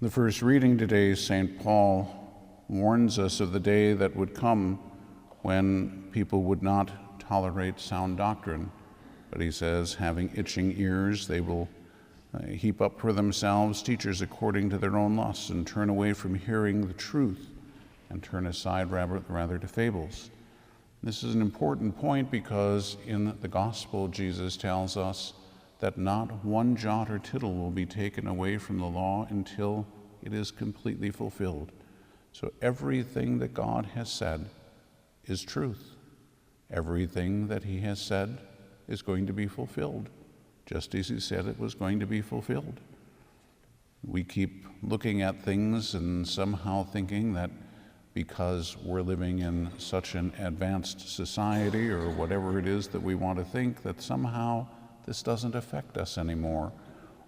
The first reading today, St. Paul warns us of the day that would come when people would not tolerate sound doctrine. But he says, having itching ears, they will heap up for themselves teachers according to their own lusts, and turn away from hearing the truth and turn aside rather to fables. This is an important point because in the gospel, Jesus tells us that not one jot or tittle will be taken away from the law until it is completely fulfilled. So everything that God has said is truth. Everything that he has said is going to be fulfilled, just as he said it was going to be fulfilled. We keep looking at things and somehow thinking that because we're living in such an advanced society or whatever it is that we want to think, that somehow this doesn't affect us anymore.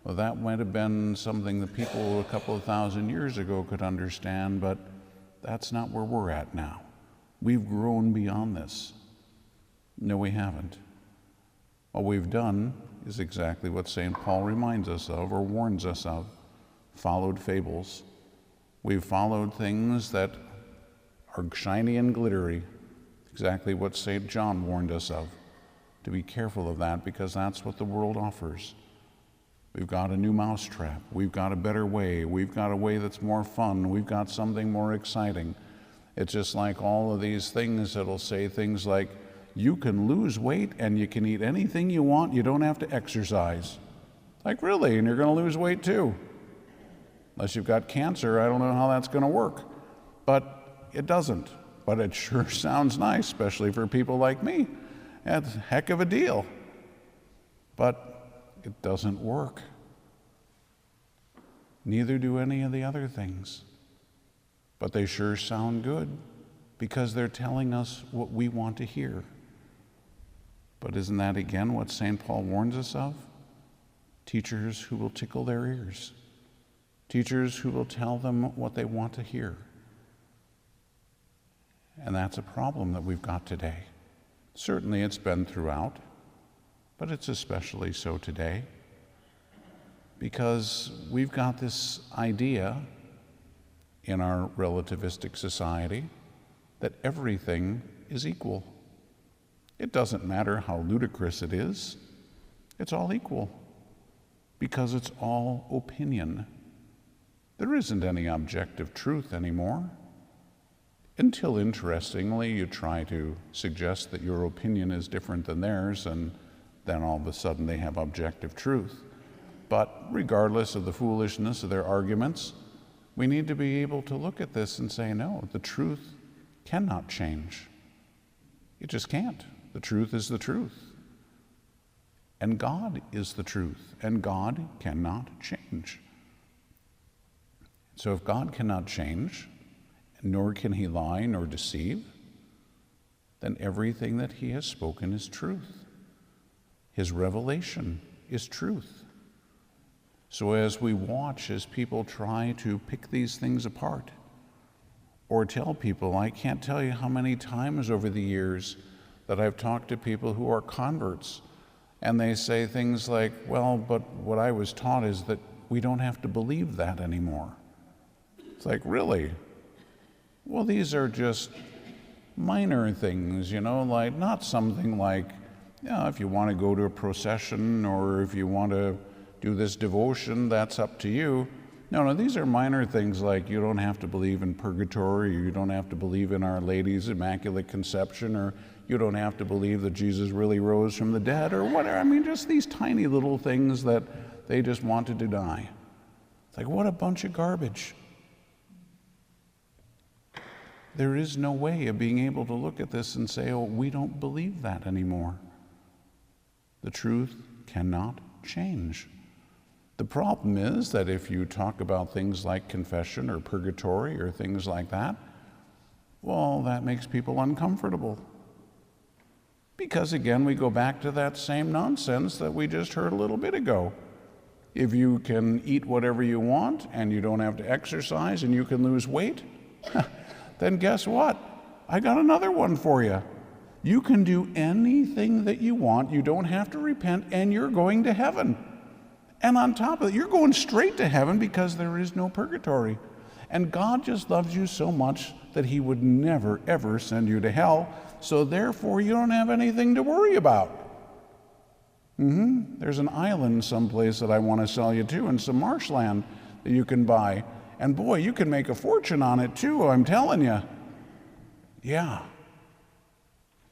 Well, that might have been something that people a couple of thousand years ago could understand, but that's not where we're at now. We've grown beyond this. No, we haven't. What we've done is exactly what St. Paul reminds us of or warns us of: followed fables. We've followed things that are shiny and glittery, exactly what St. John warned us of. To be careful of that, because that's what the world offers. We've got a new mousetrap. We've got a better way. We've got a way that's more fun. We've got something more exciting. It's just like all of these things that'll say things like, you can lose weight and you can eat anything you want. You don't have to exercise. Like, really? And you're going to lose weight too? Unless you've got cancer, I don't know how that's going to work. But it doesn't. But it sure sounds nice, especially for people like me. That's a heck of a deal. But it doesn't work. Neither do any of the other things. But they sure sound good because they're telling us what we want to hear. But isn't that again what St. Paul warns us of? Teachers who will tickle their ears. Teachers who will tell them what they want to hear. And that's a problem that we've got today. Certainly it's been throughout, but it's especially so today, because we've got this idea in our relativistic society that everything is equal. It doesn't matter how ludicrous it is, it's all equal, because it's all opinion. There isn't any objective truth anymore. Until, interestingly, you try to suggest that your opinion is different than theirs, and then all of a sudden they have objective truth. But regardless of the foolishness of their arguments, we need to be able to look at this and say, no, the truth cannot change. It just can't. The truth is the truth. And God is the truth, and God cannot change. So if God cannot change, nor can he lie nor deceive, then everything that he has spoken is truth. His revelation is truth. So as we watch as people try to pick these things apart, or tell people, I can't tell you how many times over the years that I've talked to people who are converts, and they say things like, well, but what I was taught is that we don't have to believe that anymore. It's like, really? Well, these are just minor things, like not something like, if you want to go to a procession or if you want to do this devotion, that's up to you. No, these are minor things like you don't have to believe in purgatory, or you don't have to believe in Our Lady's Immaculate Conception, or you don't have to believe that Jesus really rose from the dead, or whatever. Just these tiny little things that they just want to deny. It's like, what a bunch of garbage. There is no way of being able to look at this and say, oh, we don't believe that anymore. The truth cannot change. The problem is that if you talk about things like confession or purgatory or things like that, well, that makes people uncomfortable. Because again, we go back to that same nonsense that we just heard a little bit ago. If you can eat whatever you want and you don't have to exercise and you can lose weight, then guess what? I got another one for you. You can do anything that you want. You don't have to repent, and you're going to heaven. And on top of it, you're going straight to heaven because there is no purgatory. And God just loves you so much that he would never, ever send you to hell. So therefore, you don't have anything to worry about. There's an island someplace that I want to sell you to, and some marshland that you can buy. And boy, you can make a fortune on it too, I'm telling you. Yeah.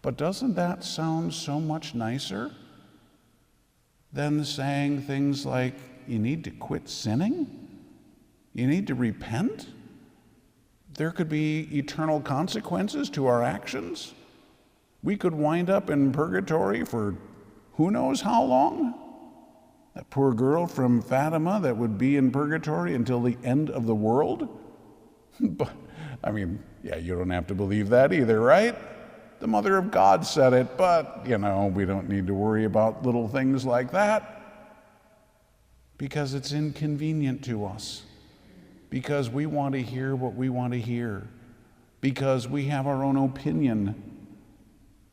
But doesn't that sound so much nicer than saying things like, you need to quit sinning? You need to repent? There could be eternal consequences to our actions. We could wind up in purgatory for who knows how long? That poor girl from Fatima that would be in purgatory until the end of the world? But, I mean, yeah, you don't have to believe that either, right? The Mother of God said it, but, we don't need to worry about little things like that because it's inconvenient to us, because we want to hear what we want to hear, because we have our own opinion.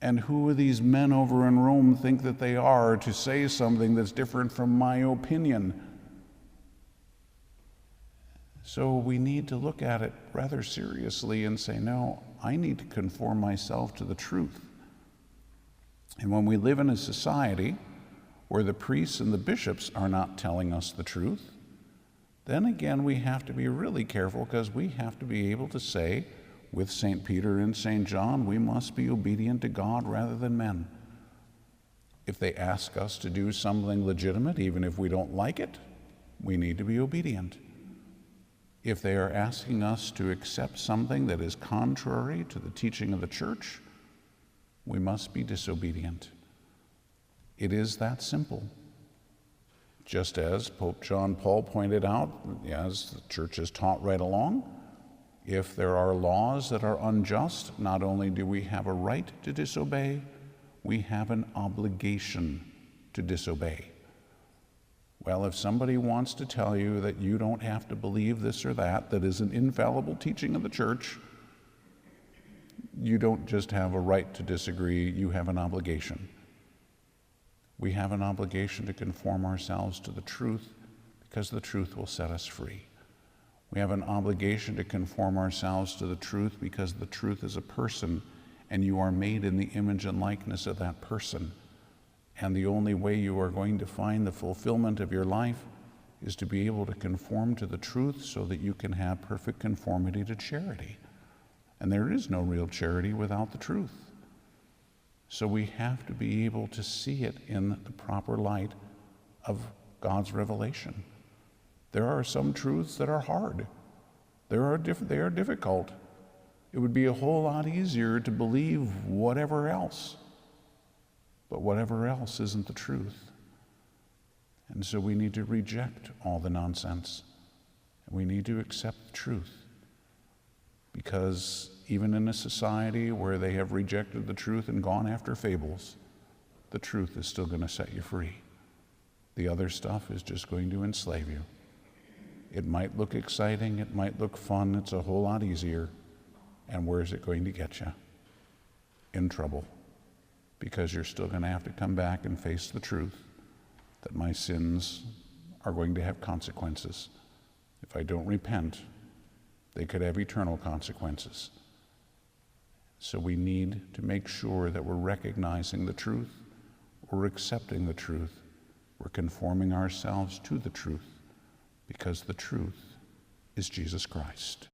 And who are these men over in Rome think that they are to say something that's different from my opinion? So we need to look at it rather seriously and say, no, I need to conform myself to the truth. And when we live in a society where the priests and the bishops are not telling us the truth, then again we have to be really careful, because we have to be able to say, with St. Peter and St. John, we must be obedient to God rather than men. If they ask us to do something legitimate, even if we don't like it, we need to be obedient. If they are asking us to accept something that is contrary to the teaching of the church, we must be disobedient. It is that simple. Just as Pope John Paul pointed out, as the church has taught right along, if there are laws that are unjust, not only do we have a right to disobey, we have an obligation to disobey. Well, if somebody wants to tell you that you don't have to believe this or that is an infallible teaching of the church, you don't just have a right to disagree, you have an obligation. We have an obligation to conform ourselves to the truth, because the truth will set us free. We have an obligation to conform ourselves to the truth because the truth is a person, and you are made in the image and likeness of that person. And the only way you are going to find the fulfillment of your life is to be able to conform to the truth so that you can have perfect conformity to charity. And there is no real charity without the truth. So we have to be able to see it in the proper light of God's revelation. There are some truths that are hard. They are difficult. It would be a whole lot easier to believe whatever else. But whatever else isn't the truth. And so we need to reject all the nonsense. And we need to accept the truth. Because even in a society where they have rejected the truth and gone after fables, the truth is still going to set you free. The other stuff is just going to enslave you. It might look exciting, it might look fun, it's a whole lot easier. And where is it going to get you? In trouble. Because you're still going to have to come back and face the truth that my sins are going to have consequences. If I don't repent, they could have eternal consequences. So we need to make sure that we're recognizing the truth, we're accepting the truth, we're conforming ourselves to the truth, because the truth is Jesus Christ.